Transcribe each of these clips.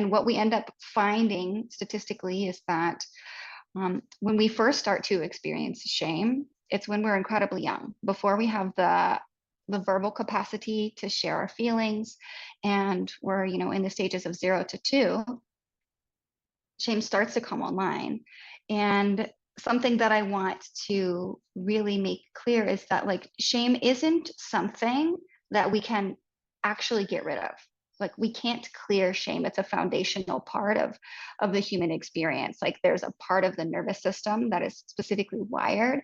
And what we end up finding statistically is that when we first start to experience shame, it's when we're incredibly young, before we have the verbal capacity to share our feelings, and we're in the stages of 0 to 2. Shame starts to come online. And something that I want to really make clear is that like shame isn't something that we can actually get rid of. Like we can't clear shame. It's a foundational part of the human experience. Like there's a part of the nervous system that is specifically wired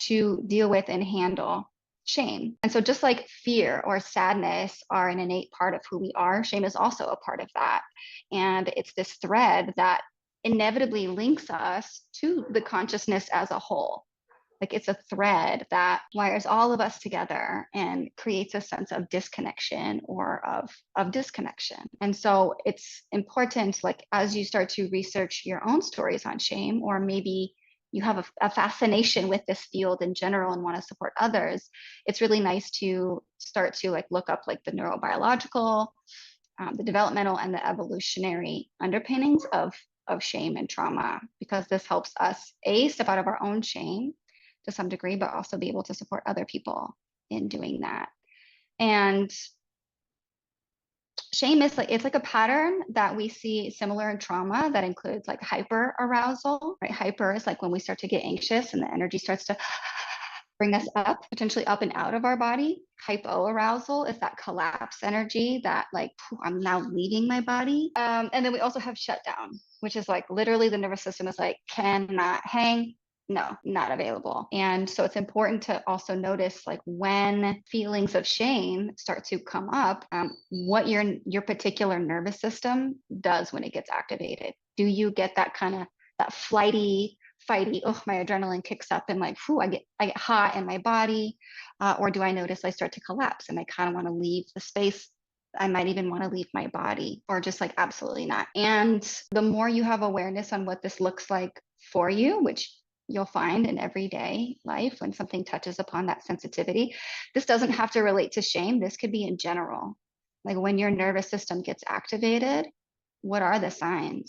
to deal with and handle shame. And so just like fear or sadness are an innate part of who we are, shame is also a part of that. And it's this thread that inevitably links us to the consciousness as a whole. Like it's a thread that wires all of us together and creates a sense of disconnection or of disconnection. And so it's important, like as you start to research your own stories on shame, or maybe you have a fascination with this field in general and want to support others, it's really nice to start to like look up like the neurobiological, the developmental, and the evolutionary underpinnings of shame and trauma, because this helps us step out of our own shame to some degree, but also be able to support other people in doing that. And shame is like, it's like a pattern that we see similar in trauma that includes like hyper arousal, right? Hyper is like when we start to get anxious and the energy starts to bring us up, potentially up and out of our body. Hypo arousal is that collapse energy that like, I'm now leaving my body. And then we also have shutdown, which is like literally the nervous system is like, cannot hang, no, not available. And so it's important to also notice like when feelings of shame start to come up, what your particular nervous system does when it gets activated. Do you get that kind of that flighty, fighty, oh, my adrenaline kicks up and like, whew, I get hot in my body, or do I notice I start to collapse and I kind of want to leave the space? I might even want to leave my body, or just like absolutely not. And the more you have awareness on what this looks like for you, which you'll find in everyday life when something touches upon that sensitivity. This doesn't have to relate to shame. This could be in general. Like when your nervous system gets activated, what are the signs?